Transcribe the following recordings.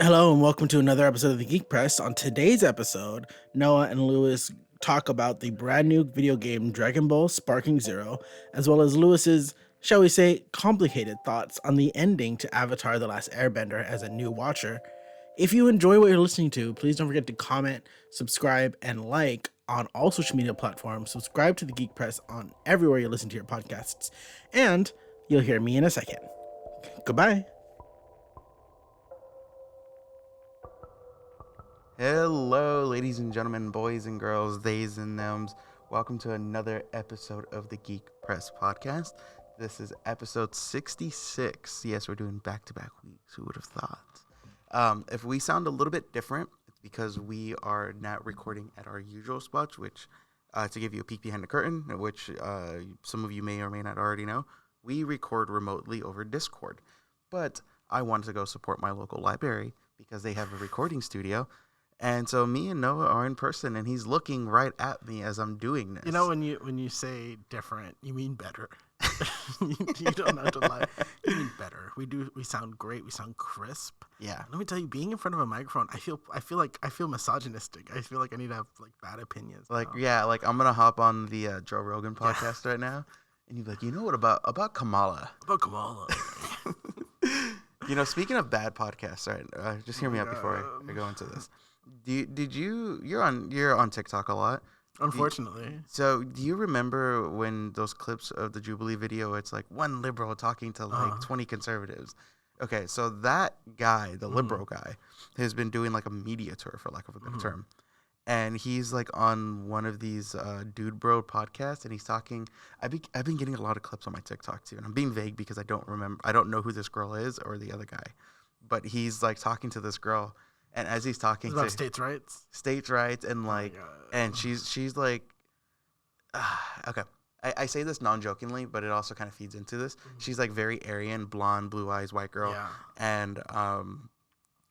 Hello and welcome to another episode of the Geek Press. On today's episode, Noah and Lewis talk about the brand new video game Dragon Ball Sparking Zero, as well as Lewis's, shall we say, complicated thoughts on the ending to Avatar The Last Airbender as a new watcher. If you enjoy what you're listening to, please don't forget to comment, subscribe, and like on all social media platforms. Subscribe to the Geek Press on everywhere you listen to your podcasts, and you'll hear me in a second. Goodbye. Hello, ladies and gentlemen, boys and girls, theys and thems. Welcome to another episode of the Geek Press podcast. This is episode 66. Yes, we're doing back-to-back weeks. Who would have thought? If we sound a little bit different, it's because we are not recording at our usual spots, which, to give you a peek behind the curtain, which some of you may or may not already know, we record remotely over Discord. But I wanted to go support my local library because they have a recording studio. And so me and Noah are in person, and he's looking right at me as I'm doing this. You know, when you say different, you mean better. you don't have to lie. You mean better. We sound great. We sound crisp. Yeah. Let me tell you, being in front of a microphone, I feel misogynistic. I feel like I need to have like bad opinions. Like I'm gonna hop on the Joe Rogan podcast right now, and you're like, you know what about Kamala? About Kamala. You know, speaking of bad podcasts, right? Just hear me out before I go into this. You're on TikTok a lot? Unfortunately. So do you remember when those clips of the Jubilee video, it's like one liberal talking to like 20 conservatives? Okay, so that guy, the liberal guy, has been doing like a media tour, for lack of a better term. And he's like on one of these dude bro podcasts, and he's talking. I've been getting a lot of clips on my TikTok too, and I'm being vague because I don't know who this girl is or the other guy, but he's like talking to this girl. And as he's talking about states' rights, and like, and she's like, okay, I say this non-jokingly, but it also kind of feeds into this. She's like very Aryan, blonde, blue eyes, white girl, and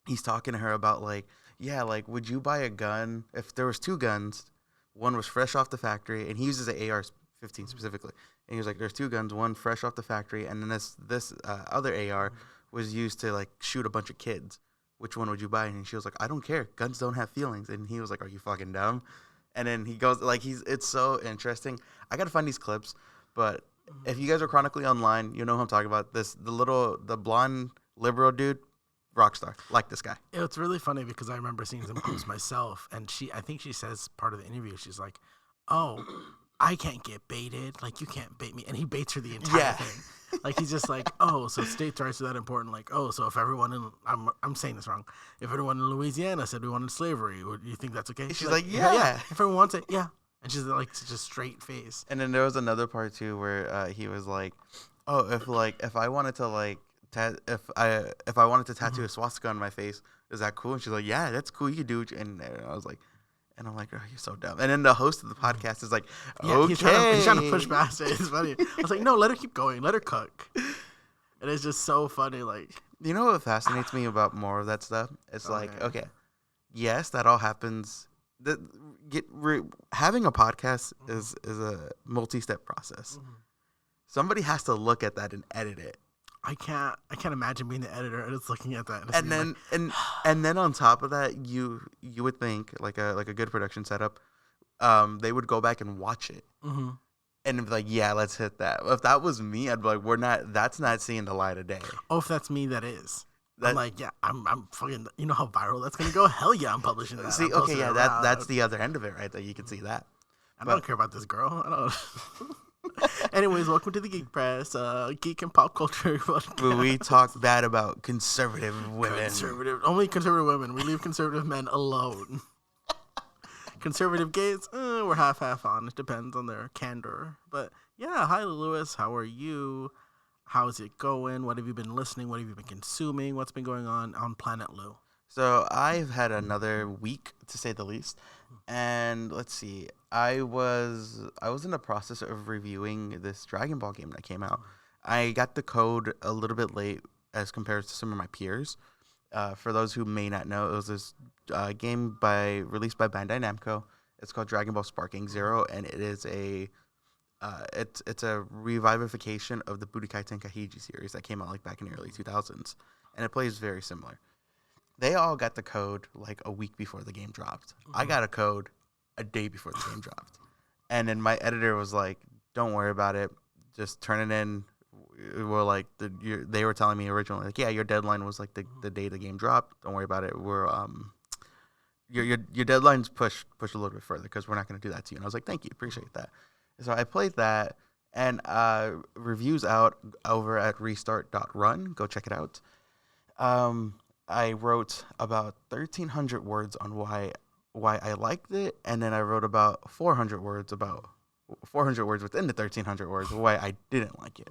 he's talking to her about like, like, would you buy a gun if there was two guns, one was fresh off the factory, and he uses an AR-15 specifically, and he was like, there's two guns, one fresh off the factory, and then this other AR was used to like shoot a bunch of kids. Which one would you buy? And she was like, I don't care. Guns don't have feelings. And he was like, are you fucking dumb? And then he goes, like, it's so interesting. I got to find these clips. But if you guys are chronically online, you know who I'm talking about. The blonde liberal dude, rock star. Like this guy. It's really funny because I remember seeing some clips myself. And I think she says part of the interview, she's like, oh, I can't get baited. Like, you can't bait me. And he baits her the entire thing. Like, he's just like, oh, so states' rights are that important. Like, oh, so if everyone in, I'm saying this wrong. If everyone in Louisiana said we wanted slavery, would you think that's okay? She's like, yeah. If everyone wants it, yeah. And she's like, such a straight face. And then there was another part too where he was like, oh, if I wanted to like, if I wanted to tattoo a swastika on my face, is that cool? And she's like, yeah, that's cool. You can do it. And I was like. And I'm like, oh, you're so dumb. And then the host of the podcast is like, okay. He's trying to push past it. It's funny. I was like, no, let her keep going. Let her cook. And it's just so funny. Like, you know what fascinates me about more of that stuff? It's like, okay, yes, that all happens. Having a podcast is a multi-step process. Somebody has to look at that and edit it. I can't imagine being the editor and it's looking at that. And then like, and then on top of that, you would think like a good production setup, they would go back and watch it, and be like, yeah, let's hit that. If that was me, I'd be like, that's not seeing the light of day. Oh, if that's me, that is. I'm like, yeah, I'm fucking. You know how viral that's gonna go? Hell yeah, I'm publishing that. See, okay, yeah, that's the other end of it, right? That you can see that. I don't care about this girl. I don't. Anyways, welcome to the Geek Press, geek and pop culture podcast. Where we talk bad about conservative women. Only conservative women. We leave conservative men alone. Conservative gays, we're half on. It depends on their candor. But yeah, hi Lewis, how are you? How's it going? What have you been listening? What have you been consuming? What's been going on Planet Lou? So I've had another week, to say the least, and let's see. I was in the process of reviewing this Dragon Ball game that came out. I got the code a little bit late as compared to some of my peers. For those who may not know, it was this game released by Bandai Namco. It's called Dragon Ball Sparking Zero, and it is it's a revivification of the Budokai Tenkaichi series that came out like back in the early 2000s, and it plays very similar. they all got the code like a week before the game dropped. I got a code a day before the game dropped. And then my editor was like, don't worry about it. Just turn it in. We're like, they were telling me originally, like, yeah, your deadline was like the day the game dropped. Don't worry about it. We're, your deadline's pushed a little bit further because we're not going to do that to you. And I was like, thank you. Appreciate that. So I played that, and reviews out over at restart.run. Go check it out. I wrote about 1,300 words on why I liked it, and then I wrote about 400 words within the 1,300 words why I didn't like it.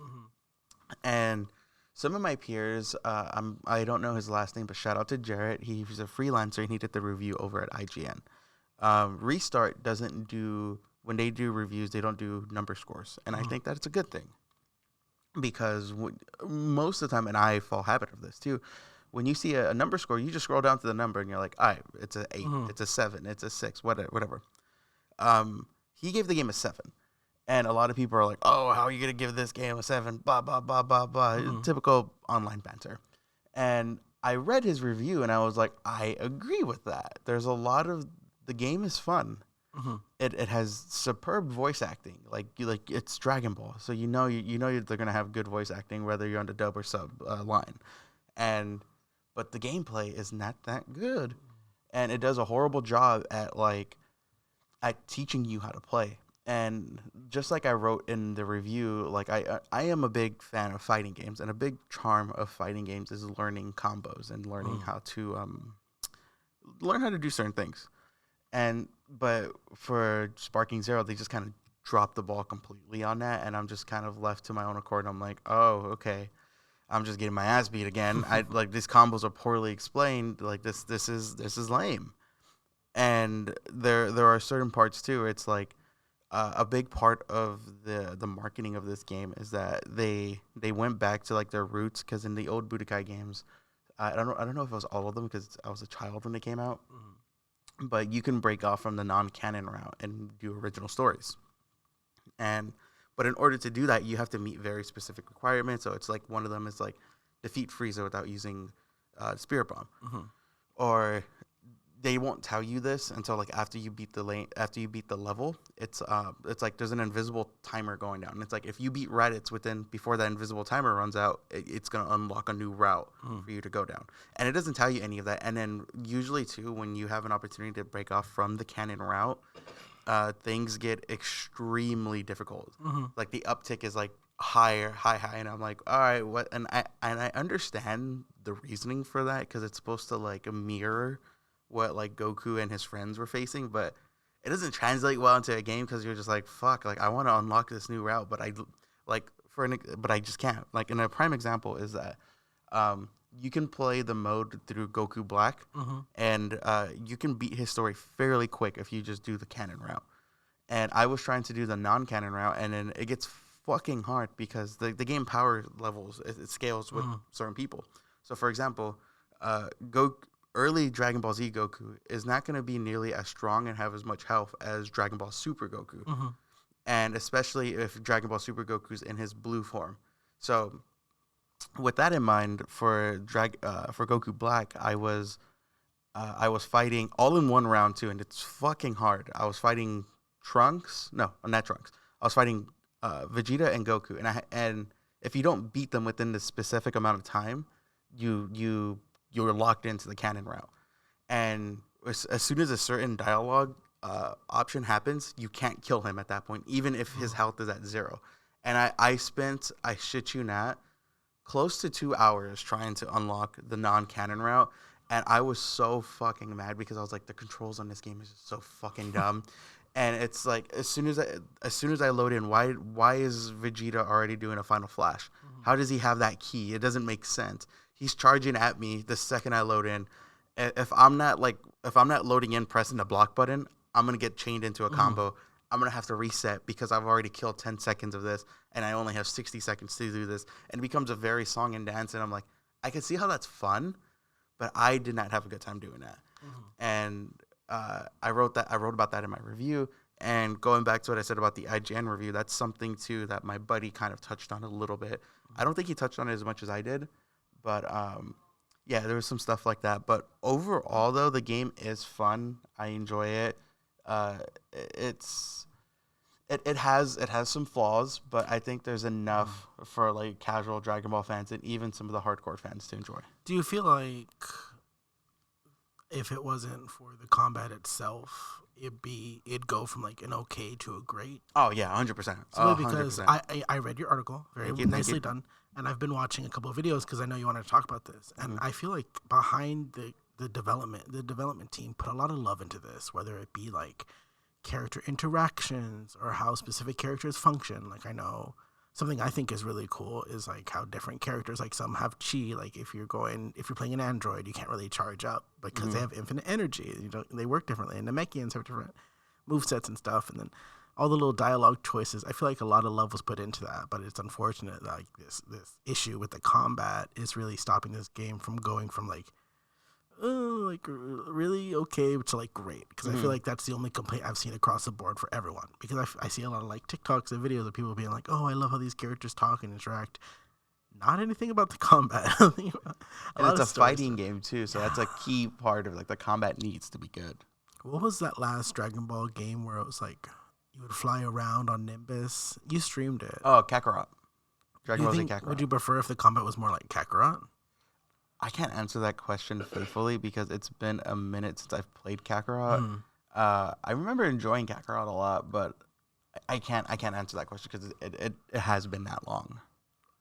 And some of my peers, I don't know his last name, but shout out to Jarrett. He's a freelancer, and he did the review over at IGN. Restart doesn't do, when they do reviews, they don't do number scores, and I think that it's a good thing, because most of the time, and I fall habit of this too, when you see a number score, you just scroll down to the number, and you're like, all right, it's an 8, it's a 7, it's a 6, whatever. He gave the game a 7. And a lot of people are like, oh, how are you going to give this game a 7? Blah, blah, blah, blah, blah. Typical online banter. And I read his review, and I was like, I agree with that. There's a lot of, the game is fun. It has superb voice acting. Like it's Dragon Ball. So you know they're going to have good voice acting, whether you're on the dub or sub line. But the gameplay is not that good. And it does a horrible job at teaching you how to play. And just like I wrote in the review, like I am a big fan of fighting games, and a big charm of fighting games is learning combos and learning how to do certain things. But for Sparking Zero, they just kind of dropped the ball completely on that, and I'm just kind of left to my own accord. And I'm like, oh, okay, I'm just getting my ass beat again. These combos are poorly explained. Like this is lame. And there are certain parts too. It's like a big part of the marketing of this game is that they went back to like their roots, because in the old Budokai games, I don't know if it was all of them because I was a child when they came out, but you can break off from the non-canon route and do original stories. But in order to do that, you have to meet very specific requirements. So it's like one of them is like defeat Frieza without using Spirit Bomb, or they won't tell you this until like after you beat the level. It's like there's an invisible timer going down. And it's like if you beat Raditz before that invisible timer runs out, it's gonna unlock a new route for you to go down. And it doesn't tell you any of that. And then usually too, when you have an opportunity to break off from the canon route, things get extremely difficult. Like the uptick is like high, and I'm like, all right, what? And I understand the reasoning for that, because it's supposed to like mirror what like Goku and his friends were facing, but it doesn't translate well into a game, because you're just like, fuck, like I want to unlock this new route, but I just can't. Like, and a prime example is that you can play the mode through Goku Black, and you can beat his story fairly quick if you just do the canon route. And I was trying to do the non-canon route, and then it gets fucking hard because the game power levels, it scales with certain people. So for example, early Dragon Ball Z Goku is not going to be nearly as strong and have as much health as Dragon Ball Super Goku. And especially if Dragon Ball Super Goku's in his blue form. So with that in mind, for Goku Black, I was fighting all in one round too, and it's fucking hard. I was fighting Trunks. No, not Trunks. I was fighting Vegeta and Goku, and if you don't beat them within the specific amount of time, you're locked into the canon route. And as soon as a certain dialogue option happens, you can't kill him at that point, even if his health is at 0. And I spent, I shit you not, close to 2 hours trying to unlock the non-canon route. And I was so fucking mad because I was like, the controls on this game is just so fucking dumb. And it's like, as soon as I load in, why is Vegeta already doing a Final Flash? How does he have that key? It doesn't make sense. He's charging at me the second I load in. If I'm not loading in, pressing the block button, I'm gonna get chained into a combo. I'm gonna have to reset because I've already killed 10 seconds of this, and I only have 60 seconds to do this. And it becomes a very song and dance. And I'm like, I can see how that's fun, but I did not have a good time doing that. And I wrote about that in my review. And going back to what I said about the IGN review, that's something too that my buddy kind of touched on a little bit. I don't think he touched on it as much as I did, but Yeah, there was some stuff like that, but overall though, the game is fun. I enjoy it. Uh, it's it has some flaws, but I think there's enough for like casual Dragon Ball fans and even some of the hardcore fans to enjoy. Do you feel like if it wasn't for the combat itself, it'd go from like an okay to a great? Oh yeah, 100%. Simply because I read your article, very nicely Thank done, and I've been watching a couple of videos because I know you wanted to talk about this, and I feel like behind the development team put a lot of love into this, whether it be like character interactions or how specific characters function. Like I know something I think is really cool is like how different characters, like some have chi, like if you're playing an android, you can't really charge up because they have infinite energy. They work differently, and the Namekians have different movesets and stuff, and then all the little dialogue choices. I feel like a lot of love was put into that, but it's unfortunate that like this issue with the combat is really stopping this game from going from like really okay to like great, because I feel like that's the only complaint I've seen across the board for everyone, because I see a lot of like TikToks and videos of people being like, oh, I love how these characters talk and interact, not anything about the combat. And it's a fighting game too, so that's a key part of like the combat needs to be good. What was that last Dragon Ball game where it was like you would fly around on Nimbus? You streamed it. Oh, Kakarot. Dragon Ball Z Kakarot. Would you prefer if the combat was more like Kakarot? I can't answer that question faithfully because it's been a minute since I've played Kakarot. I remember enjoying Kakarot a lot, but I can't answer that question because it has been that long.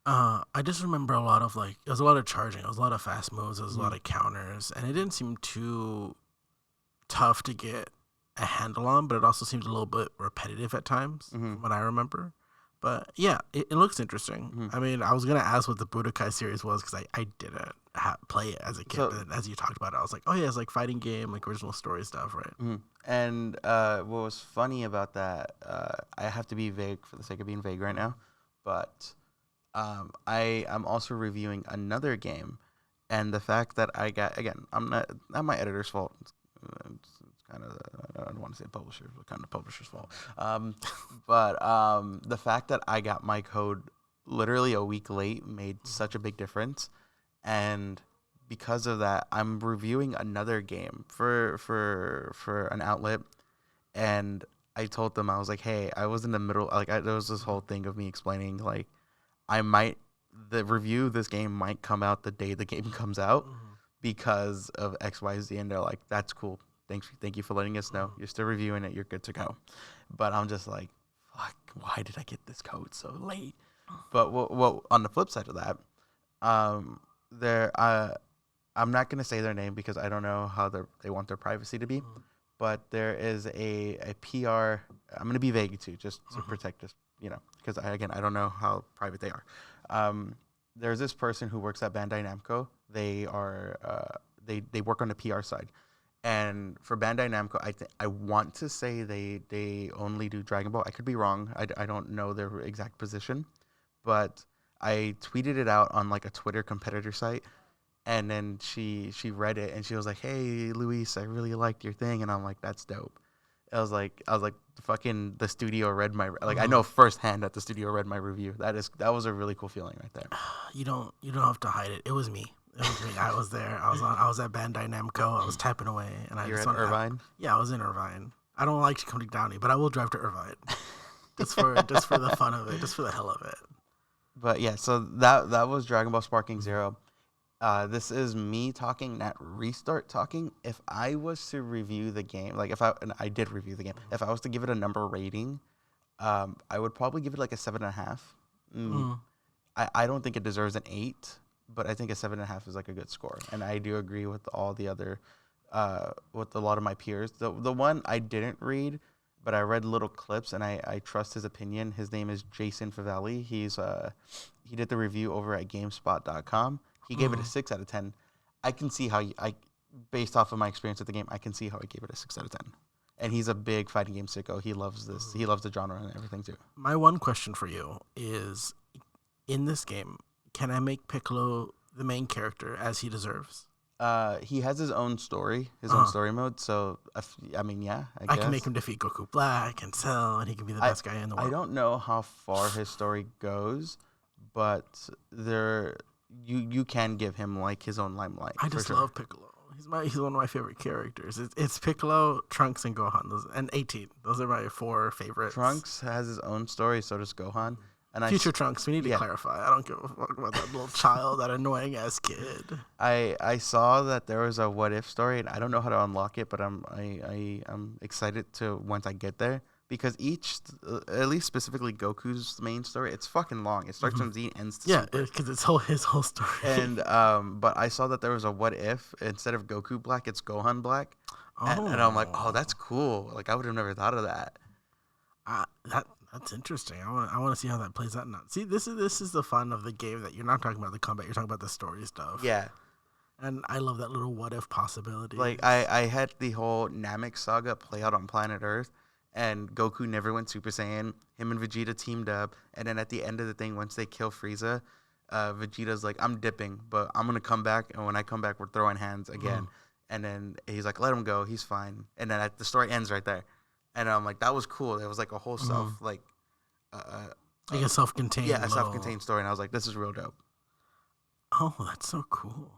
I just remember a lot of like, it was a lot of charging, it was a lot of fast moves, it was a lot of counters, and it didn't seem too tough to get a handle on, but it also seemed a little bit repetitive at times, from what I remember. But yeah, it looks interesting. I mean, I was gonna ask what the Budokai series was because I didn't play it as a kid. But as you talked about it, I was like, oh yeah, it's like fighting game, like original story stuff, right? And what was funny about that, I have to be vague for the sake of being vague right now, but I'm also reviewing another game, and the fact that I got, again, not my editor's fault. It's kind of, I don't want to say publisher, but kind of publisher's fault. But the fact that I got my code literally a week late made such a big difference, and because of that, I'm reviewing another game for an outlet, and I told them, I was like, hey, I was in the middle, like there was this whole thing of me explaining like the review of this game might come out the day the game comes out because of XYZ, and they're like, that's cool. Thank you for letting us know. You're still reviewing it. You're good to go. But I'm just like, fuck, why did I get this code so late? But what on the flip side of that, I'm not going to say their name because I don't know how they want their privacy to be. But there is a PR. I'm going to be vague too, just to protect us, because I don't know how private they are. There's this person who works at Bandai Namco. They are they work on the PR side. And for Bandai Namco, I want to say they only do Dragon Ball. I could be wrong. I don't know their exact position. But I tweeted it out on like a Twitter competitor site. And then she read it and she was like, hey, Luis, I really liked your thing. And I'm like, that's dope. I was like, fucking the studio read my, like, I know firsthand that the studio read my review. That was a really cool feeling right there. You don't have to hide it. It was me. I was there. I was at Bandai Namco. I was typing away, and You're at Irvine? Yeah, I was in Irvine. I don't like to come to Downey, but I will drive to Irvine just for the fun of it, just for the hell of it. But yeah, so that was Dragon Ball Sparking Zero. This is me talking, not Restart talking. If I was to review the game, like and I did review the game, if I was to give it a number rating, I would probably give it like a 7.5. I don't think it deserves an 8. But I think a 7.5 is like a good score, and I do agree with all the other, with a lot of my peers. The one I didn't read, but I read little clips, and I trust his opinion. His name is Jason Favalli. He did the review over at GameSpot.com. He gave it a 6 out of 10. I can see how based off of my experience with the game, I can see how I gave it a 6 out of 10. And he's a big fighting game sicko. He loves this. He loves the genre and everything too. My one question for you is, in this game, can I make Piccolo the main character as he deserves? He has his own story, own story mode. So, I mean, yeah, I guess. can make him defeat Goku Black and Cell, and he can be the best guy in the world. I don't know how far his story goes, but you can give him like his own limelight. I just love Piccolo. He's one of my favorite characters. It's Piccolo, Trunks, and Gohan. And 18. Those are my 4 favorites. Trunks has his own story, so does Gohan. And Future Trunks, we need to clarify. I don't give a fuck about that little child, that annoying ass kid. I saw that there was a what if story, and I don't know how to unlock it, but I'm excited to once I get there, because each, at least specifically Goku's main story, it's fucking long. It starts from Z and ends to Super. Because it's his whole story. And but I saw that there was a what if, instead of Goku Black, it's Gohan Black, and I'm like, oh, that's cool. Like I would have never thought of that. That's interesting. I want to see how that plays out now. See, this is the fun of the game, that you're not talking about the combat, you're talking about the story stuff. Yeah. And I love that little what if possibility. Like I had the whole Namek saga play out on planet Earth, and Goku never went Super Saiyan. Him and Vegeta teamed up, and then at the end of the thing, once they kill Frieza, Vegeta's like, I'm dipping, but I'm gonna come back, and when I come back, we're throwing hands again. And then he's like, let him go, he's fine. And then the story ends right there. And I'm like, that was cool. It was like a whole like a self-contained. Yeah, a self-contained story. And I was like, this is real dope. Oh, that's so cool.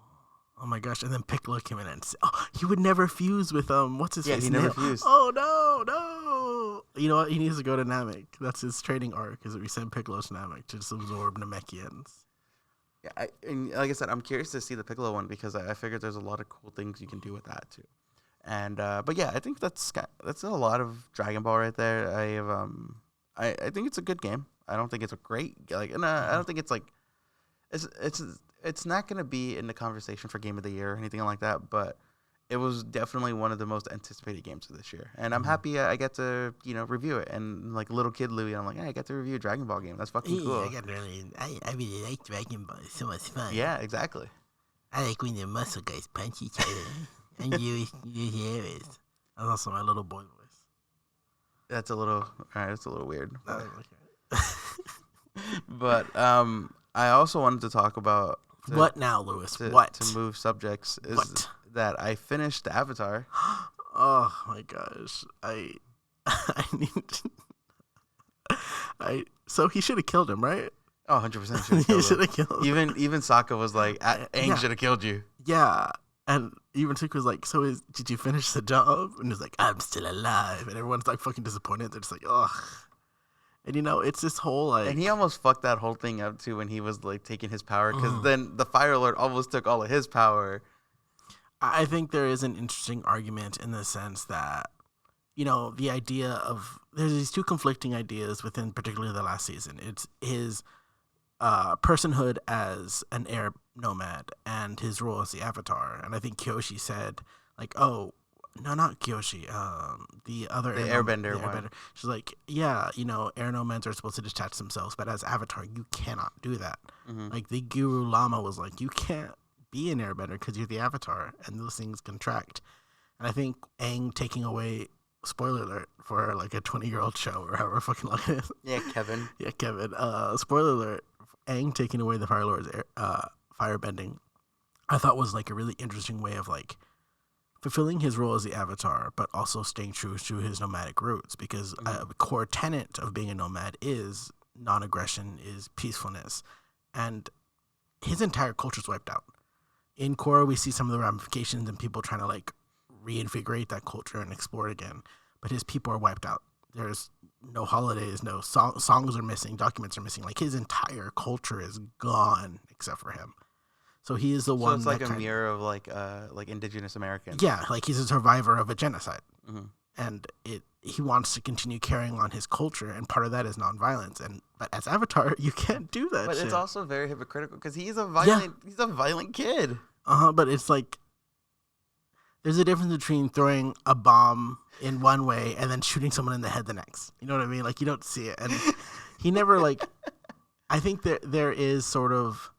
Oh my gosh. And then Piccolo came in and said, oh, he would never fuse with what's his face? Yeah, he never fused. Oh no. You know what? He needs to go to Namek. That's his training arc, is that we send Piccolo to Namek to just absorb Namekians. Yeah, and like I said, I'm curious to see the Piccolo one, because I figured there's a lot of cool things you can do with that too. And but yeah, I think that's a lot of Dragon Ball right there. I think it's a good game. I don't think it's a great I don't think it's like it's not gonna be in the conversation for Game of the Year or anything like that. But it was definitely one of the most anticipated games of this year, and I'm happy I get to review it. And like little kid Louis, I'm like, hey, I get to review a Dragon Ball game. That's fucking cool. I really like Dragon Ball. It's so much fun. Yeah, exactly. I like when the muscle guys punch each other. And you hear it. That's also my little boy voice. That's a little weird. Okay. But I also wanted to talk about what now, Lewis? To move subjects is that I finished Avatar. Oh my gosh, I so he should have killed him, right? Oh, 100% he should have killed him. Even Sokka was like, Aang should have killed you. Yeah. And even Tik was like, so did you finish the job? And he's like, I'm still alive. And everyone's like fucking disappointed. They're just like, ugh. And it's this whole like... And he almost fucked that whole thing up too when he was like taking his power, because then the Fire Lord almost took all of his power. I think there is an interesting argument in the sense that, the idea of... There's these two conflicting ideas within particularly the last season. It's his personhood as an air nomad and his role as the Avatar. And I think Kyoshi said, like, oh, no, not Kyoshi, the other Airbender one. She's like, yeah, air nomads are supposed to detach themselves, but as Avatar, you cannot do that. Like, the Guru Lama was like, you can't be an airbender because you're the Avatar, and those things contract. And I think Aang taking away, spoiler alert, for like a 20-year-old show or however fucking long it is. Yeah, Kevin. Spoiler alert, Aang taking away the Fire Lord's firebending, I thought was like a really interesting way of like fulfilling his role as the Avatar, but also staying true to his nomadic roots, because a core tenet of being a nomad is non-aggression, is peacefulness, and his entire culture's wiped out. In Korra, we see some of the ramifications and people trying to like reinvigorate that culture and explore it again, but his people are wiped out. There's no holidays, no songs are missing, documents are missing. Like, his entire culture is gone except for him. So he is the one. So it's like a mirror of like indigenous Americans. Yeah, like he's a survivor of a genocide, and he wants to continue carrying on his culture, and part of that is nonviolence. But as Avatar, you can't do that. But shit. It's also very hypocritical because he's a violent kid. But it's like there's a difference between throwing a bomb in one way and then shooting someone in the head the next. You know what I mean? Like, you don't see it, and he never like. I think there is sort of.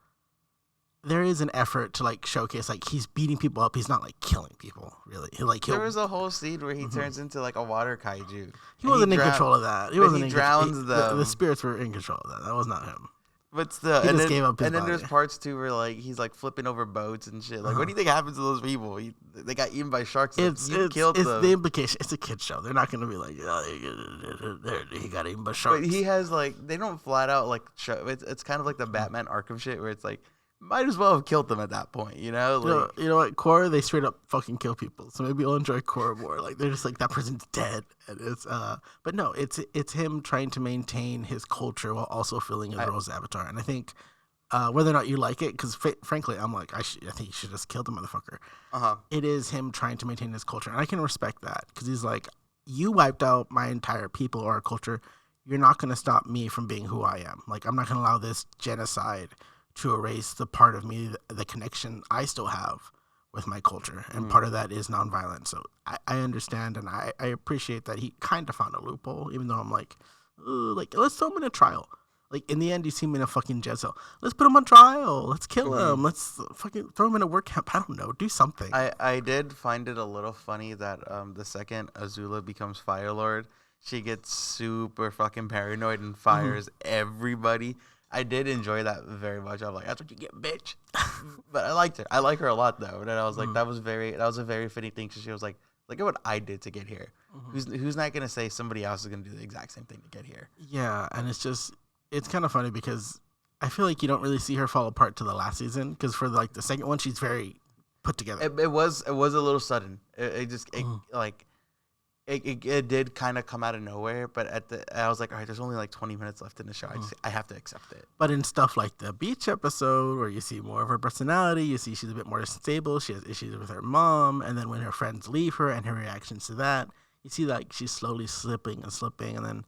There is an effort to like showcase like he's beating people up. He's not like killing people really. There was a whole scene where he turns into like a water kaiju. He wasn't in control of that. He drowns them. The spirits were in control of that. That was not him. But still, he just gave up his body. Then there's parts too where like he's like flipping over boats and shit. Like, what do you think happens to those people? They got eaten by sharks. You killed them. It's the implication. It's a kid's show. They're not gonna be like, oh, he got eaten by sharks. But he has like they don't flat out like show. It's kind of like the Batman Arkham shit where it's like, might as well have killed them at that point, you know? Like, you know what? Korra, they straight up fucking kill people. So maybe you'll enjoy Korra more. Like they're just like that person's dead, and it's But no, it's him trying to maintain his culture while also filling his role's avatar. And I think whether or not you like it, because frankly, I'm like I think you should just kill the motherfucker. It is him trying to maintain his culture, and I can respect that because he's like, you wiped out my entire people or our culture. You're not going to stop me from being who I am. Like I'm not going to allow this genocide to erase the part of me, the connection I still have with my culture. And part of that is nonviolent. So I understand and I appreciate that he kind of found a loophole, even though I'm like, let's throw him in a trial. Like, in the end, you see him in a fucking jail cell. Let's put him on trial. Let's kill him. Let's fucking throw him in a work camp. I don't know. Do something. I did find it a little funny that the second Azula becomes Fire Lord, she gets super fucking paranoid and fires everybody. I did enjoy that very much. I'm like, that's what you get, bitch. But I liked her. I like her a lot, though. And I was like, that was a very fitting thing. So she was like, look at what I did to get here. Who's not going to say somebody else is going to do the exact same thing to get here? Yeah, and it's kind of funny because I feel like you don't really see her fall apart to the last season. Because for like the second one, she's very put together. It was a little sudden. It did kind of come out of nowhere, but I was like, all right, there's only like 20 minutes left in the show. I have to accept it. But in stuff like the beach episode, where you see more of her personality, you see she's a bit more stable. She has issues with her mom, and then when her friends leave her and her reactions to that, you see like she's slowly slipping, and then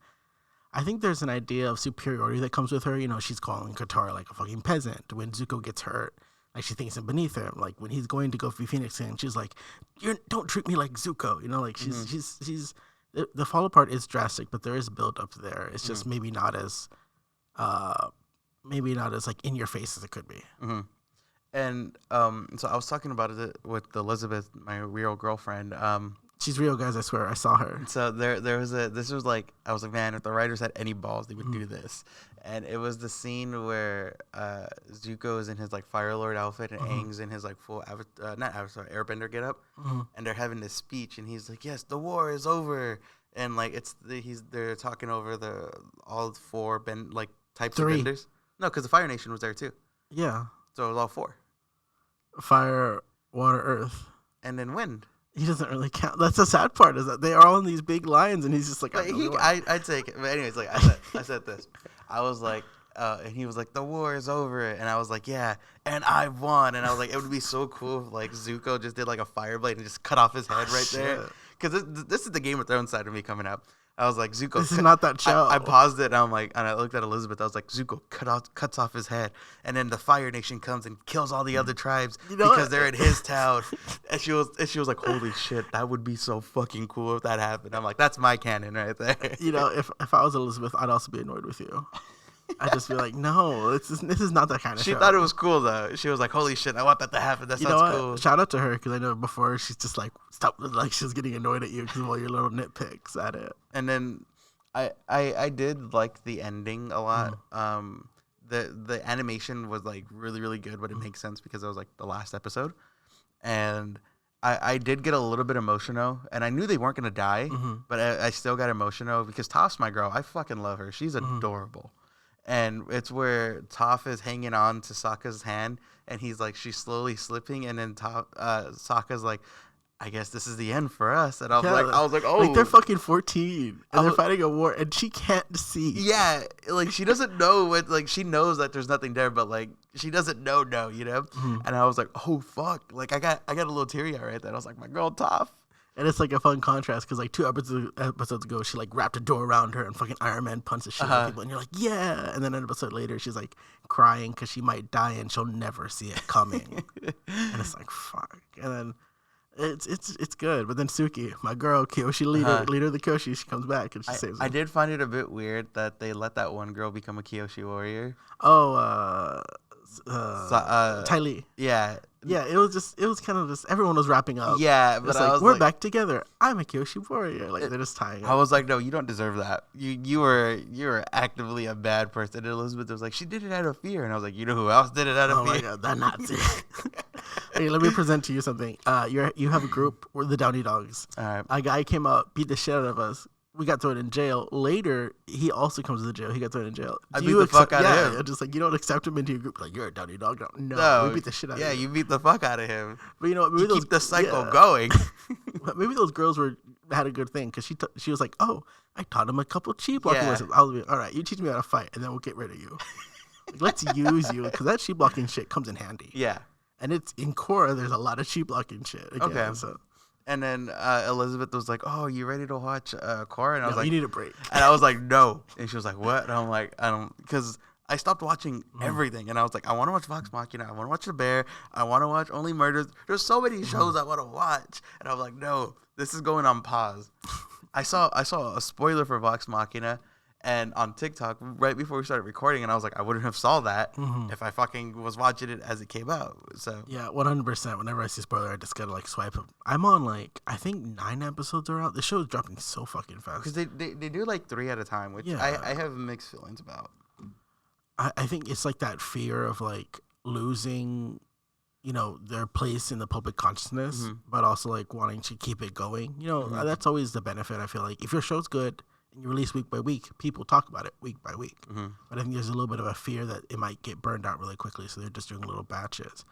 I think there's an idea of superiority that comes with her. You know, she's calling Katara like a fucking peasant when Zuko gets hurt. Like, she thinks him beneath him. Like, when he's going to go be Phoenix, and she's like, don't treat me like Zuko. You know, like, she's the fall apart is drastic, but there is build up there. It's just maybe not as like in your face as it could be. And so I was talking about it with Elizabeth, my real girlfriend. She's real, guys. I swear, I saw her. So I was like, man, if the writers had any balls, they would do this. And it was the scene where Zuko is in his like Fire Lord outfit and Aang's in his like full Airbender get up, and they're having this speech, and he's like, yes, the war is over, and like they're talking over all four types of benders. No, because the Fire Nation was there too. Yeah. So it was all four. Fire, water, earth, and then wind. He doesn't really count. That's the sad part, is that they are all in these big lines, and he's just like, I'd take it. But anyways, like I said this. I was like, and he was like, the war is over, and I was like, yeah, and I won, and I was like, it would be so cool if like Zuko just did like a fire blade and just cut off his head right there, because this is the Game of Thrones side of me coming up. I was like, Zuko. This is not that show. I paused it, and I looked at Elizabeth. I was like, Zuko cuts off his head, and then the Fire Nation comes and kills all the other tribes because they're in his town. And she was like, holy shit, that would be so fucking cool if that happened. I'm like, that's my canon right there. You know, if I was Elizabeth, I'd also be annoyed with you. I'd just be like, no, this is not that kind of show. She thought it was cool, though. She was like, holy shit, I want that to happen. That sounds cool. Shout out to her, because I know before she's just like, stop, like she's getting annoyed at you because of all your little nitpicks at it. And then I did like the ending a lot. The animation was like really, really good, but it makes sense because it was like the last episode. And I did get a little bit emotional, and I knew they weren't going to die, but I still got emotional because Toph's my girl. I fucking love her. She's adorable. And it's where Toph is hanging on to Sokka's hand, and he's like, she's slowly slipping, and then Sokka's like, I guess this is the end for us. And I was like, oh. Like, they're fucking 14, and they're fighting a war, and she can't see. Yeah, like, she doesn't know what, like, she knows that there's nothing there, but, like, she doesn't know, you know? And I was like, oh, fuck. Like, I got a little teary-eyed right there. I was like, my girl, Toph. And it's like a fun contrast because like 2 episodes ago, she like wrapped a door around her and fucking Iron Man punched the shit out of people, and you're like, yeah. And then an episode later, she's like crying because she might die and she'll never see it coming. And it's like, fuck. And then it's good. But then Suki, my girl, Kyoshi leader of the Kyoshi, she comes back and she saves him. I did find it a bit weird that they let that one girl become a Kyoshi warrior. Oh, Ty Lee. Yeah. Yeah, it was kind of just, everyone was wrapping up. Yeah, but I was we're back together. I'm a Kyoshi warrior. Like, they're just tying up. I was like, no, you don't deserve that. You were actively a bad person. And Elizabeth was like, she did it out of fear. And I was like, you know who else did it out of fear? Oh my god, that Nazi. Hey, let me present to you something. You have a group. We're the Downy Dogs. All right. A guy came up, beat the shit out of us. we got thrown in jail. Later, he also comes to the jail. He got thrown in jail. I beat the fuck out of him. Yeah, just like you don't accept him into your group. Like you're a downy dog. No, we beat the shit out of him. Yeah, you beat the fuck out of him. But you know, maybe keep the cycle going. Maybe those girls had a good thing because she was like, oh, I taught him a couple cheap blocking lessons. I was like, all right, you teach me how to fight, and then we'll get rid of you. Like, let's use you because that cheap blocking shit comes in handy. Yeah, and it's in Korra. There's a lot of cheap blocking shit. Again, okay, so. And then Elizabeth was like, "Oh, you ready to watch Korra?" And I was like, "You need a break." And I was like, "No." And she was like, "What?" And I'm like, "I don't," because I stopped watching everything, and I was like, "I want to watch Vox Machina. I want to watch The Bear. I want to watch Only Murders. There's so many shows I want to watch." And I was like, "No, this is going on pause." I saw a spoiler for Vox Machina, and on TikTok right before we started recording, and I was like, I wouldn't have saw that if I fucking was watching it as it came out. So yeah, 100%. Whenever I see spoiler, I just gotta like swipe up. I'm on like I think 9 episodes are out. The show is dropping so fucking fast because they do like 3 at a time, which I have mixed feelings about. I think it's like that fear of like losing, you know, their place in the public consciousness, but also like wanting to keep it going. You know, that's always the benefit. I feel like if your show's good and you release week by week, people talk about it week by week. But I think there's a little bit of a fear that it might get burned out really quickly, so they're just doing little batches.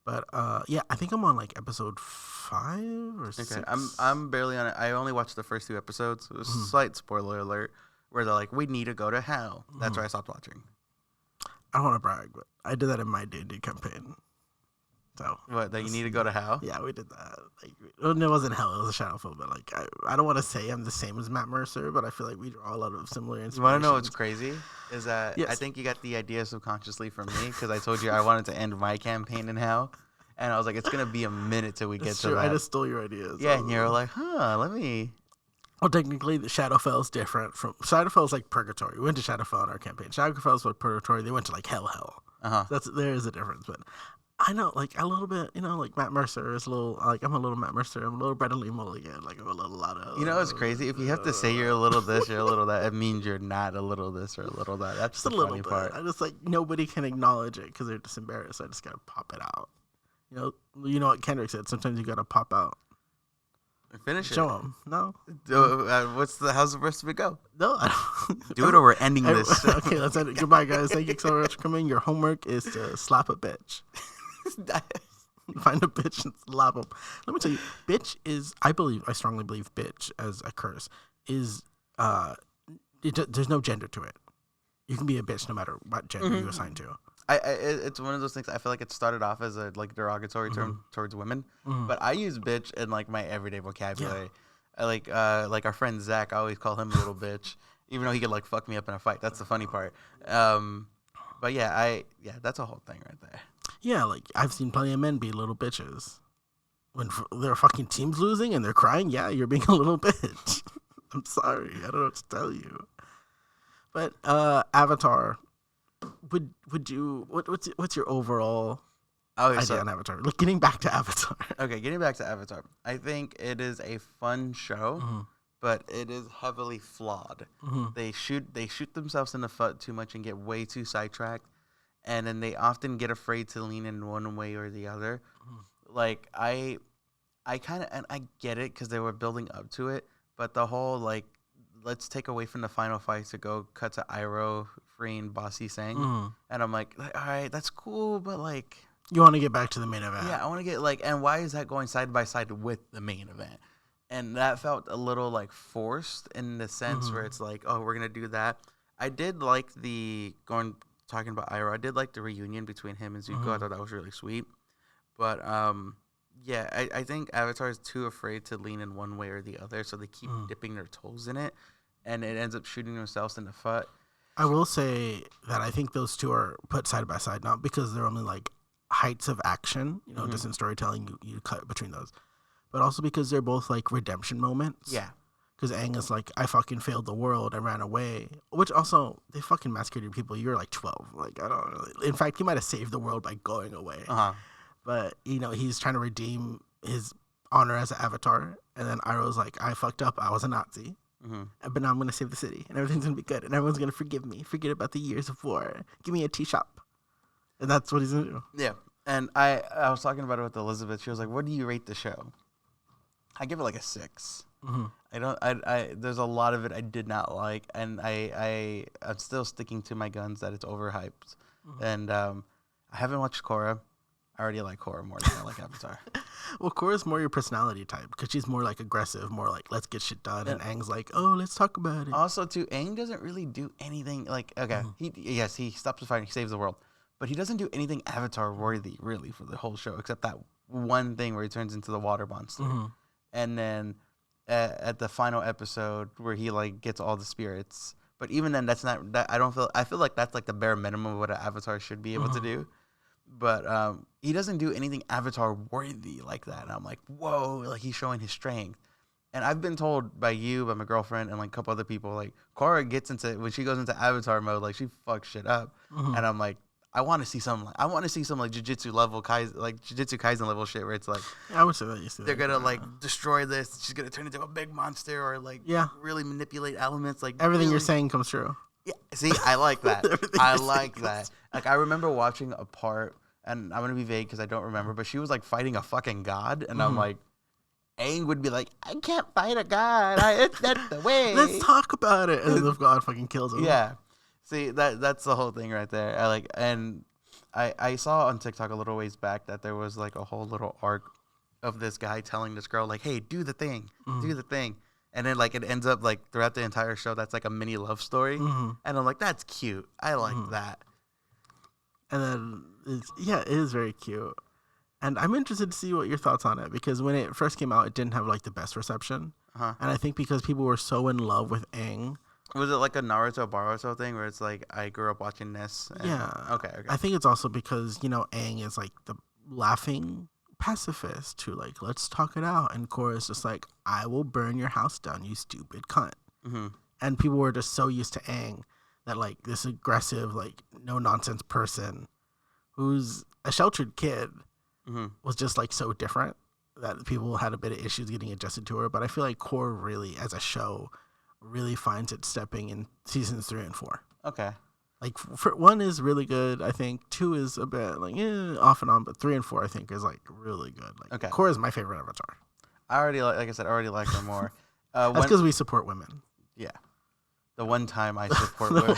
But yeah, I think I'm on like episode 5 or 6. I'm barely on it. I only watched the first 2 episodes. It was a slight spoiler alert where they're like, "We need to go to hell." That's why I stopped watching. I don't want to brag, but I did that in my D&D campaign. So what? That you need to go to hell? Yeah, we did that. Like, it wasn't hell; it was a Shadowfell. But like, I don't want to say I'm the same as Matt Mercer, but I feel like we draw a lot of similar inspirations. You want to know what's crazy? Is that I think you got the idea subconsciously from me because I told you I wanted to end my campaign in hell, and I was like, it's gonna be a minute till we get to that. I just stole your ideas. Yeah, and you're like, let me. Well, technically, the Shadowfell is different from Shadowfell is like purgatory. We went to Shadowfell in our campaign. Shadowfell is like purgatory. They went to like hell. There is a difference, but. I know, like, a little bit, you know, like, Matt Mercer is a little, like, I'm a little Matt Mercer. I'm a little Bradley Mulligan. Like, I'm a lot of... You know what's crazy? If you have to say you're a little this, you're a little that, it means you're not a little this or a little that. That's just the funny part. I just, like, nobody can acknowledge it because they're just embarrassed. I just got to pop it out. You know what Kendrick said? Sometimes you got to pop out. Finish it. Show them. No. How's the rest of it go? No, I don't. Do it or we're ending this. Okay, let's end it. Goodbye, guys. Thank you so much for coming. Your homework is to slap a bitch. Find a bitch and slap them. Let me tell you, bitch is, I strongly believe bitch as a curse is, there's no gender to it. You can be a bitch no matter what gender you assign to. It's one of those things. I feel like it started off as a like derogatory term towards women, but I use bitch in like my everyday vocabulary. I like our friend Zach. I always call him a little bitch, even though he could like fuck me up in a fight. That's the funny part. But yeah, that's a whole thing right there. Yeah, like I've seen plenty of men be little bitches when their fucking team's losing and they're crying. Yeah, you're being a little bitch. I'm sorry, I don't know what to tell you. But Avatar, would you? What's your overall idea on Avatar? Like getting back to Avatar. Okay, getting back to Avatar. I think it is a fun show, but it is heavily flawed. They shoot themselves in the foot too much and get way too sidetracked. And then they often get afraid to lean in one way or the other. Like, I kind of, and I get it because they were building up to it, but the whole, like, let's take away from the final fight to go cut to Iroh freeing Bossy Sang. And I'm like, all right, that's cool, but, like... You want to get back to the main event. Yeah, I want to get, like, and why is that going side by side with the main event? And that felt a little, like, forced in the sense where it's like, oh, we're going to do that. I did like talking about Iroh, I did like the reunion between him and Zuko. I thought that was really sweet. But, yeah, I think Avatar is too afraid to lean in one way or the other, so they keep dipping their toes in it, and it ends up shooting themselves in the foot. I will say that I think those two are put side by side, not because they're only, like, heights of action, you know, just in storytelling, you cut between those, but also because they're both, like, redemption moments. Yeah. Because Aang is like, I fucking failed the world. I ran away. Which also, they fucking massacred people. You were like 12. Like, I don't know. In fact, he might have saved the world by going away. But, you know, he's trying to redeem his honor as an avatar. And then Iroh's like, I fucked up. I was a Nazi. But now I'm going to save the city. And everything's going to be good. And everyone's going to forgive me. Forget about the years of war. Give me a tea shop. And that's what he's going to do. Yeah. And I was talking about it with Elizabeth. She was like, what do you rate the show? I give it like a 6. Mm-hmm. There's a lot of it I did not like, and I'm still sticking to my guns that it's overhyped. Mm-hmm. And I haven't watched Korra. I already like Korra more than I like Avatar. Well, Korra's more your personality type because she's more like aggressive, more like let's get shit done, and Aang's like, oh, let's talk about it. Also, too, Aang doesn't really do anything like he stops the fight, he saves the world, but he doesn't do anything Avatar worthy really for the whole show except that one thing where he turns into the water monster, and then at the final episode where he like gets all the spirits. But even then, that's not that. I feel like that's like the bare minimum of what an Avatar should be able to do. But he doesn't do anything Avatar worthy like that. And I'm like, whoa, like he's showing his strength. And I've been told by you, by my girlfriend, and like a couple other people, like Korra gets into when she goes into Avatar mode, like she fucks shit up. And I'm like, I want to see some like Jujutsu level Jujutsu Kaisen level shit where it's like I would say that they're gonna like destroy this. She's gonna turn into a big monster or like really manipulate elements. Like everything really, you're saying comes true. Yeah, see, I like that. I like that. Like I remember watching a part. And I'm going to be vague because I don't remember, but she was like fighting a fucking god. And I'm like, Aang would be like, I can't fight a god. That's the way. Let's talk about it. And then the god fucking kills him. Yeah. See, that's the whole thing right there. I saw on TikTok a little ways back that there was like a whole little arc of this guy telling this girl, like, hey, do the thing. Do the thing. And then like it ends up like throughout the entire show, that's like a mini love story. And I'm like, that's cute. I like that. And then, it is very cute. And I'm interested to see what your thoughts on it, because when it first came out, it didn't have, like, the best reception. And I think because people were so in love with Aang. Was it like a Naruto Boruto thing where it's like, I grew up watching this? Yeah. Okay. I think it's also because, Aang is, like, the laughing pacifist who, like, let's talk it out. And Korra's just like, I will burn your house down, you stupid cunt. And people were just so used to Aang that, like, this aggressive, like, no-nonsense person who's a sheltered kid was just, like, so different that people had a bit of issues getting adjusted to her. But I feel like Korra really, as a show, really finds it stepping in seasons 3 and 4. Okay. Like, 1 is really good, I think. 2 is a bit, like, off and on. But 3 and 4, I think, is, like, really good. Like, Korra is my favorite Avatar. I already, like I said, like her more. That's because we support women. Yeah. The one time I support women.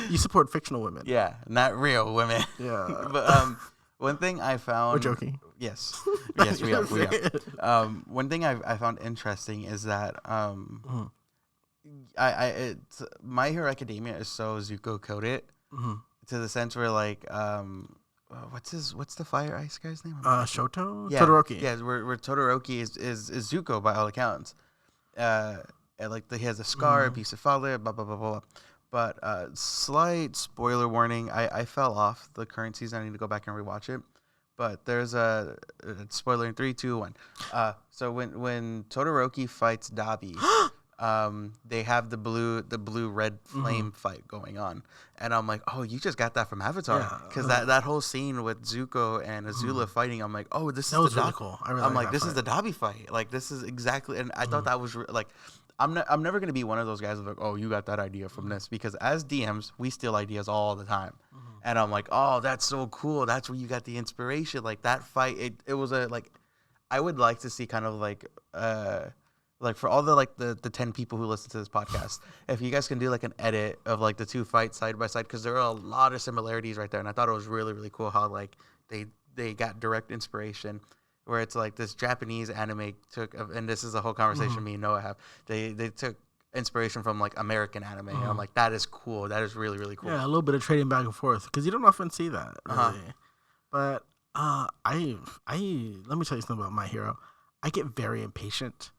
You support fictional women. Yeah, not real women. Yeah. But one thing I found... We're joking. Yes. Yes, we are. One thing I found interesting is that My Hero Academia is so Zuko coded to the sense where, like... what's the fire ice guy's name? Shoto? Yeah, Todoroki. Yeah, where Todoroki is Zuko by all accounts. And like he has a scar, a piece of father, blah blah blah blah. But slight spoiler warning: I fell off the current season. I need to go back and rewatch it. But there's a spoiler in 3, 2, 1. So when Todoroki fights Dabi, they have the blue red flame fight going on, and I'm like, oh, you just got that from Avatar, because that whole scene with Zuko and Azula fighting, I'm like, oh, this is really cool. I'm like, this is the Dabi fight, like this is exactly, and I thought that was like. I'm never going to be one of those guys who's like, oh, you got that idea from this. Because as DMs, we steal ideas all the time. And I'm like, oh, that's so cool. That's where you got the inspiration. Like, that fight, it was a, like, I would like to see kind of, like for all the, like, the 10 people who listen to this podcast, if you guys can do, like, an edit of, like, the two fights side by side. Because there are a lot of similarities right there. And I thought it was really, really cool how, like, they got direct inspiration. Where it's like this Japanese anime took, and this is a whole conversation me and Noah have. They took inspiration from like American anime. And I'm like, that is cool. That is really, really cool. Yeah, a little bit of trading back and forth because you don't often see that. Really. But let me tell you something about My Hero. I get very impatient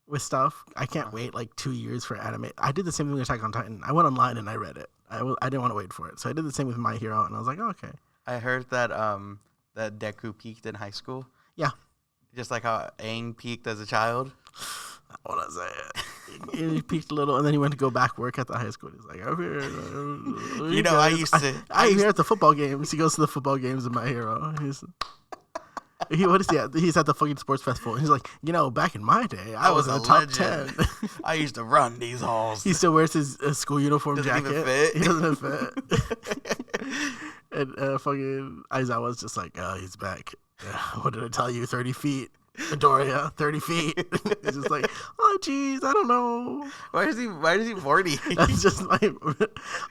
with stuff. I can't wait like 2 years for anime. I did the same thing with Attack on Titan. I went online and I read it. I didn't want to wait for it, so I did the same with My Hero, and I was like, oh, okay. I heard that that Deku peaked in high school. Yeah. Just like how Aang peaked as a child. I want to say it. He peaked a little, and then he went to go back work at the high school. He's like, I'm here. I used to. I'm here at the football games. He goes to the football games in My Hero. What is he at? He's at the fucking sports festival. He's like, back in my day, I was in the top 10. I used to run these halls. He still wears his school uniform jacket. Even fit. He doesn't fit. And fucking Aizawa's just like, oh, he's back. What did I tell you? 30 feet. Midoriya, 30 feet. It's just like, oh, geez, I don't know. Why is he 40? That's just like,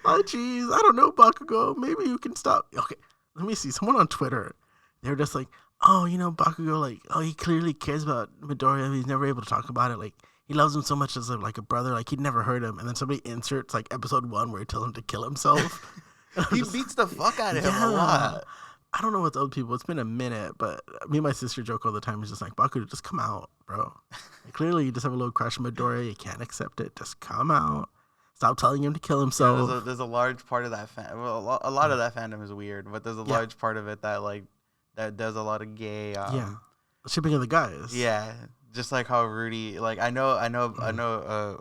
oh, geez, I don't know, Bakugo. Maybe you can stop. Okay, let me see. Someone on Twitter, they were just like, oh, Bakugo, like, oh, he clearly cares about Midoriya. He's never able to talk about it. Like, he loves him so much as like a brother. Like, he'd never hurt him. And then somebody inserts like episode 1 where he tells him to kill himself. He beats the fuck out of him a lot. I don't know what's old people. It's been a minute, but me and my sister joke all the time. It's just like, Bakugo, just come out, bro. Like, clearly, you just have a little crush on Midoriya. You can't accept it. Just come out. Stop telling him to kill himself. Yeah, there's a large part of that well, a lot of that fandom is weird, but there's a large part of it that does a lot of gay. Shipping of the guys. Yeah, just like how Rudy. Like I know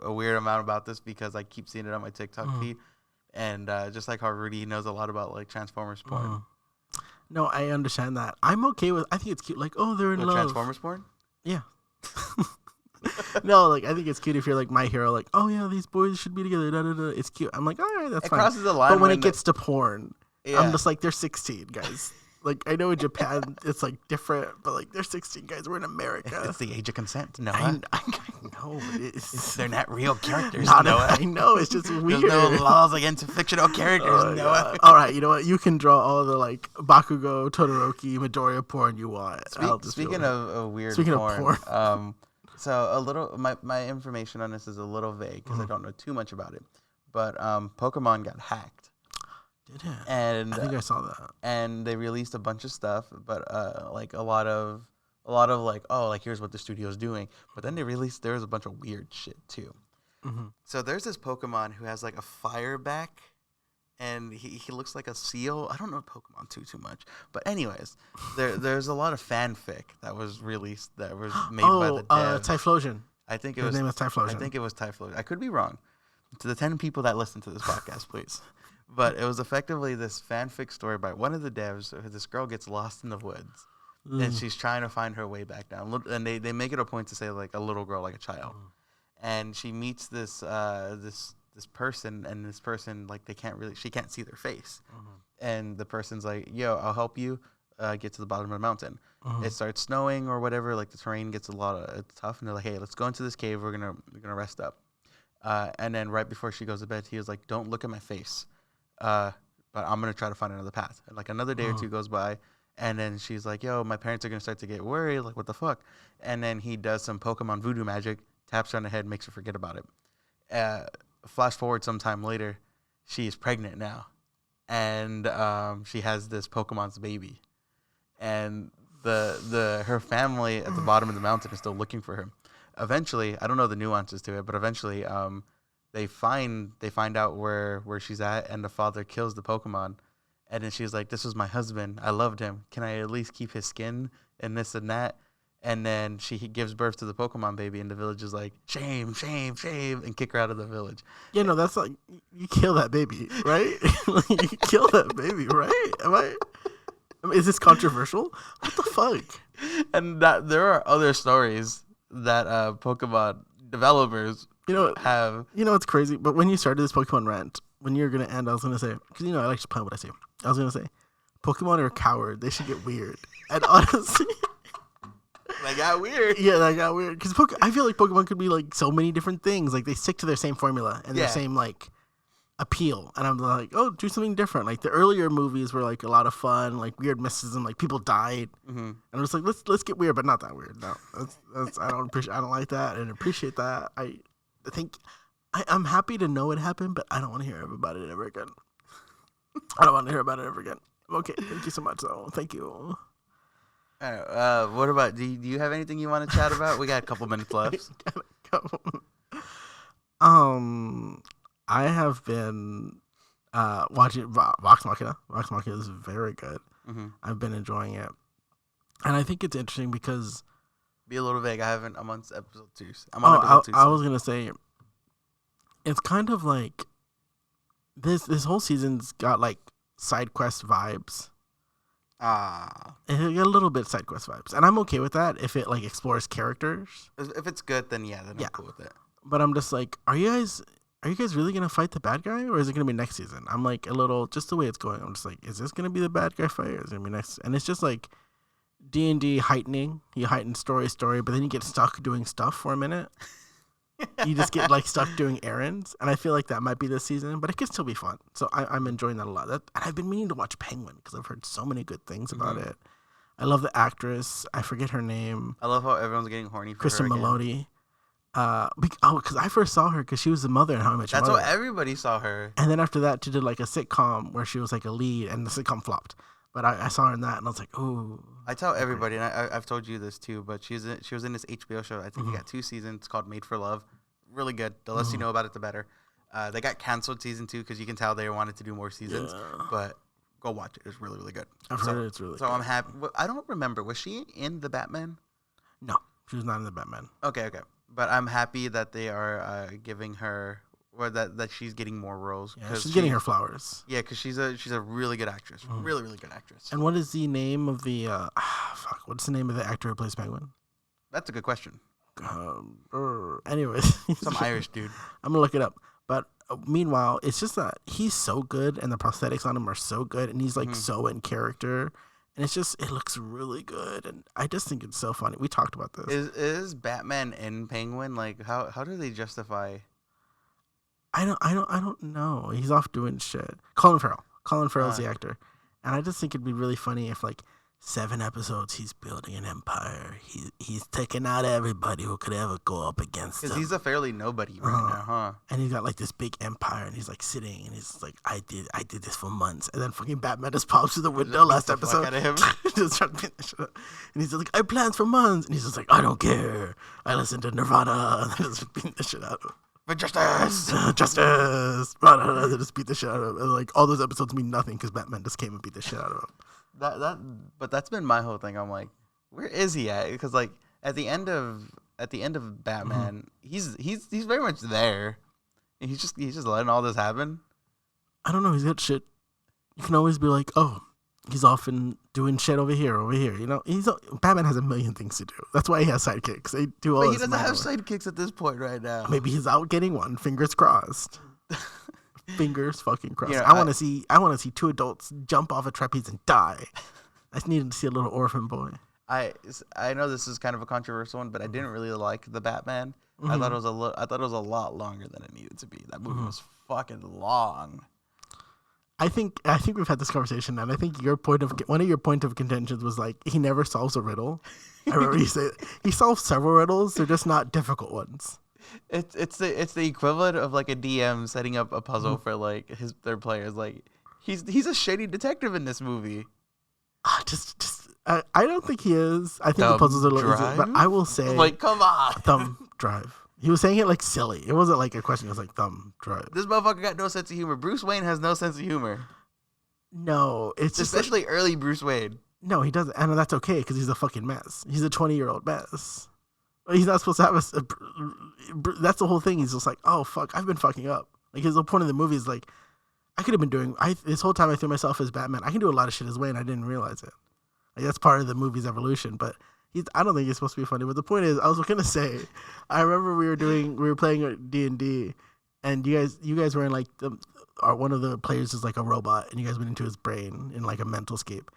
a weird amount about this because I keep seeing it on my TikTok feed, and just like how Rudy knows a lot about like Transformers porn. No, I understand that. I'm okay with. I think it's cute. Like, oh, they're in love. Transformers porn. Yeah. No, like I think it's cute if you're like My Hero, like, oh yeah, these boys should be together. Da, da, da. It's cute. I'm like, all right, that's fine. It crosses the line. But when it gets to porn, I'm just like, they're 16, guys. Like, I know in Japan it's like different, but like they're 16, guys. We're in America. It's the age of consent. No, I know. They're not real characters. I know. It's just weird. There's no laws against fictional characters. Noah. All right, you know what? You can draw all the like Bakugo, Todoroki, Midoriya porn you want. Speaking of weird porn. So a little, my information on this is a little vague because I don't know too much about it. But Pokemon got hacked. Did it? And I think I saw that. And they released a bunch of stuff, but like a lot of like, oh, like here's what the studio's doing. But then there was a bunch of weird shit too. Mm-hmm. So there's this Pokemon who has like a fire back, and he looks like a seal. I don't know Pokemon too much, but anyways, there's a lot of fanfic that was released that was made by the devs. Typhlosion. I think His name is Typhlosion. I think it was Typhlosion. I could be wrong. To the 10 people that listen to this podcast, please. But it was effectively this fanfic story by one of the devs. This girl gets lost in the woods, and she's trying to find her way back down. And they make it a point to say like a little girl, like a child, and she meets this person, and this person like she can't see their face, and the person's like, "Yo, I'll help you get to the bottom of the mountain." It starts snowing or whatever. Like the terrain gets it's tough, and they're like, "Hey, let's go into this cave. We're gonna rest up." And then right before she goes to bed, he was like, "Don't look at my face." But I'm going to try to find another path. And like another day or two goes by, and then she's like, yo, my parents are going to start to get worried. Like, what the fuck? And then he does some Pokemon voodoo magic, taps her on the head, makes her forget about it. Flash forward sometime later, she is pregnant now. And she has this Pokemon's baby. And her family at the bottom of the mountain is still looking for her. Eventually, I don't know the nuances to it, but eventually, they find out where she's at, and the father kills the Pokemon, and then she's like, "This was my husband. I loved him. Can I at least keep his skin and this and that?" And then he gives birth to the Pokemon baby, and the village is like, "Shame, shame, shame," and kick her out of the village. Yeah, no, that's like you kill that baby, right? You kill that baby, right? I mean, is this controversial? What the fuck? And that there are other stories that Pokemon developers. Have. It's crazy, but when you started this Pokemon rant, when you're going to end, I was going to say, because I like to plan what I say. I was going to say, Pokemon are a coward. They should get weird. And honestly, they got weird. Yeah, they got weird. Because I feel like Pokemon could be like so many different things. Like they stick to their same formula and their same like appeal. And I'm like, oh, do something different. Like the earlier movies were like a lot of fun, like weird mysticism, like people died. And I was like, let's get weird, but not that weird. No, that's I don't like that and appreciate that. I think I'm happy to know it happened, but I don't want to hear about it ever again. I don't want to hear about it ever again. Okay, thank you so much, though. Thank you. What about, do you have anything you want to chat about? We got a couple minutes left. I have been watching Vox Machina. Vox Machina is very good. I've been enjoying it. And I think it's interesting because... Be a little vague. I'm on episode 2. I'm on episode 2. I was gonna say, it's kind of like this whole season's got like side quest vibes. It got a little bit side quest vibes, and I'm okay with that if it like explores characters. If it's good, then I'm cool with it. But I'm just like, are you guys really gonna fight the bad guy, or is it gonna be next season? I'm like a little just the way it's going. I'm just like, is this gonna be the bad guy fight, or is it gonna be next? And it's just like D&D heightening. You heighten story, but then you get stuck doing stuff for a minute. You just get like stuck doing errands, and I feel like that might be this season, but it can still be fun. So I'm enjoying that a lot. And I've been meaning to watch Penguin because I've heard so many good things about it. I love the actress. I forget her name. I love how everyone's getting horny for Kristen her again. Melody. Because I first saw her because she was the mother in How I Met Your That's Mother. how everybody saw her. And then after that, she did like a sitcom where she was like a lead, and the sitcom flopped. But I saw her in that, and I was like, ooh. I tell everybody, and I've told you this too, but she was in this HBO show. I think they got 2 seasons. It's called Made for Love. Really good. The less you know about it, the better. They got canceled season 2 because you can tell they wanted to do more seasons. Yeah. But go watch it. It's really, really good. I've heard it's really good. So I'm happy. I don't remember. Was she in the Batman? No, she was not in the Batman. Okay. But I'm happy that they are giving her, or that she's getting more roles. Yeah, she's getting her flowers. Yeah, because she's a really good actress. Really, really good actress. And what is the name of the, what's the name of the actor who plays Penguin? That's a good question. Anyways. Some Irish dude. I'm going to look it up. But meanwhile, it's just that he's so good, and the prosthetics on him are so good, and he's like so in character. And it's just, it looks really good, and I just think it's so funny. We talked about this. Is Batman in Penguin? Like, how do they justify? I don't know. He's off doing shit. Colin Farrell's the actor, and I just think it'd be really funny if like 7 episodes he's building an empire. He's taking out everybody who could ever go up against him. Because he's a fairly nobody right now, huh? And he's got like this big empire, and he's like sitting, and he's like, I did this for months, and then fucking Batman just pops through the window last episode. Out of him. Just trying to beat the shit up. And he's like, I had plans for months, and he's just like, I don't care. I listen to Nirvana, and then just beating the shit out of him. For justice! Justice! They just beat the shit out of him. And like, all those episodes mean nothing because Batman just came and beat the shit out of him. But that's been my whole thing. I'm like, where is he at? Because like at the end of Batman, he's very much there. And he's just letting all this happen. I don't know. He's got shit. You can always be like, oh, he's off and doing shit over here. You know, Batman has a million things to do. That's why he has sidekicks. They do all. But he doesn't have sidekicks at this point right now. Maybe he's out getting one. Fingers crossed. Fingers fucking crossed. You know, I want to see 2 adults jump off a trapeze and die. I just needed to see a little orphan boy. I know this is kind of a controversial one, but I didn't really like the Batman. I thought it was a lot longer than it needed to be. That movie was fucking long. I think we've had this conversation, and I think one of your point of contentions was like he never solves a riddle. I remember you say he solves several riddles; they're just not difficult ones. It's the equivalent of like a DM setting up a puzzle for like their players. Like he's a shady detective in this movie. I don't think he is. I think the puzzles are a little easy, but I will say like come on, thumb drive. He was saying it like silly. It wasn't like a question. It was like thumb drive. This motherfucker got no sense of humor. Bruce Wayne has no sense of humor. No, it's just especially early Bruce Wayne. No, he doesn't, and that's okay because he's a fucking mess. He's a 20-year-old mess. He's not supposed to have that's the whole thing. He's just like, oh fuck, I've been fucking up. Like his whole point of the movie is like, I could have been doing. This whole time I threw myself as Batman. I can do a lot of shit as Wayne. I didn't realize it. Like that's part of the movie's evolution. But I don't think he's supposed to be funny. But the point is, I was gonna say, I remember we were playing D&D, and you guys were in like one of the players is like a robot, and you guys went into his brain in like a mental scape.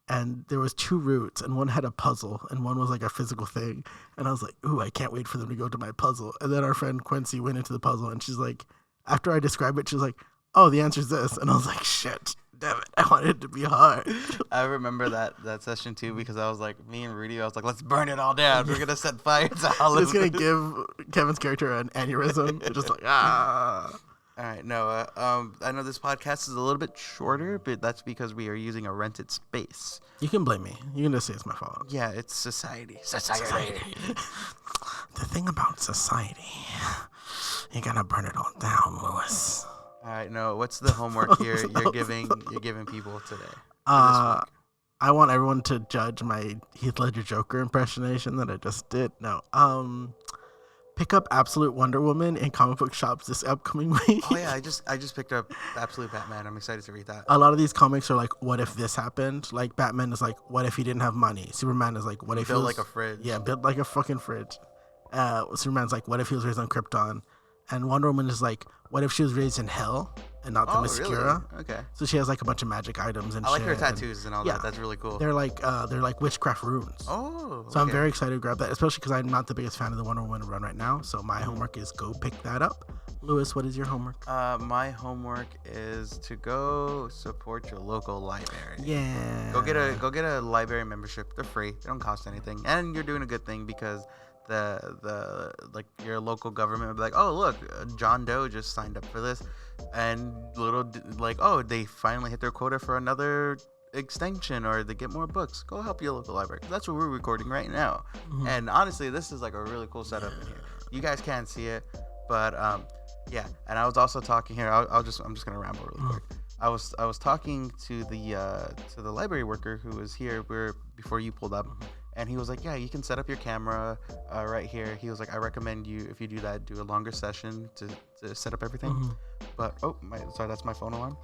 And there was 2 routes, and one had a puzzle, and one was like a physical thing. And I was like, ooh, I can't wait for them to go to my puzzle. And then our friend Quincy went into the puzzle, and she's like, after I described it, she's like, oh, the answer's this. And I was like, shit, damn it, I wanted it to be hard. I remember that session too, because I was like, me and Rudy, I was like, let's burn it all down. We're going to set fire to all of it. It's going to give Kevin's character an aneurysm. It's just like, ah. All right, Noah. I know this podcast is a little bit shorter, but that's because we are using a rented space. You can blame me. You can just say it's my fault. Yeah, it's society. The thing about society, you gotta burn it all down, Lewis. All right, Noah. What's the homework you're giving people today? I want everyone to judge my Heath Ledger Joker impersonation that I just did. No. Pick up Absolute Wonder Woman in comic book shops this upcoming week. Oh yeah, I just picked up Absolute Batman. I'm excited to read that. A lot of these comics are like, what if this happened? Like Batman is like, what if he didn't have money? Superman is like, what if he built like a fridge? Yeah, built like a fucking fridge. Superman's like, what if he was raised on Krypton? And Wonder Woman is like, what if she was raised in hell? and not the mascara. Really? Okay. So she has like a bunch of magic items and I like shit. her tattoos and all that. That's really cool. They're like witchcraft runes. Oh. So I'm very excited to grab that, especially because I'm not the biggest fan of the Wonder Woman run right now. So my homework is go pick that up. Lewis, what is your homework? My homework is to go support your local library. Yeah. Go get a library membership. They're free. They don't cost anything, and you're doing a good thing because the like your local government would be like, oh look, John Doe just signed up for this, and they finally hit their quota for another extension, or they get more books. Go help your local library. That's what we're recording right now. Mm-hmm. And honestly, this is like a really cool setup in here. You guys can't see it, but yeah. And I was also talking here. I'm just gonna ramble really quick. I was talking to the library worker who was here before you pulled up, and he was like, yeah, you can set up your camera right here. He was like, I recommend you, if you do that, do a longer session to set up everything. Mm-hmm. But sorry, that's my phone alarm.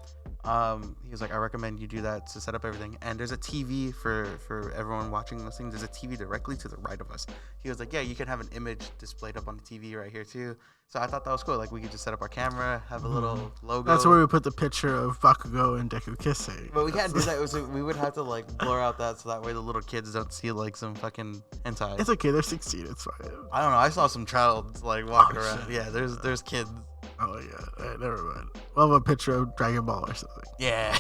He was like, I recommend you do that to set up everything. And there's a TV for everyone watching this thing. There's a TV directly to the right of us. He was like, yeah, you can have an image displayed up on the TV right here too. So I thought that was cool. Like we could just set up our camera, have a little logo. That's where we put the picture of Bakugo and Deku kissing. But we can't do that. We would have to like blur out that so that way the little kids don't see like some fucking hentai. It's okay. They're 16. It's fine. I don't know. I saw some child like walking around. Shit. Yeah, there's kids. Oh my god. All right, never mind. We'll have a picture of Dragon Ball or something. Yeah.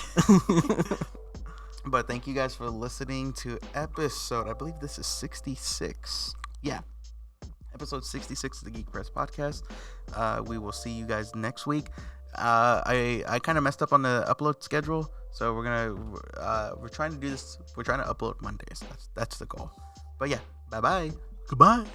But thank you guys for listening to episode, I believe this is 66. Yeah. Episode 66 of the Geek Press podcast. We will see you guys next week. I kind of messed up on the upload schedule, so we're trying to do this. We're trying to upload Mondays. That's the goal. But yeah, bye bye. Goodbye.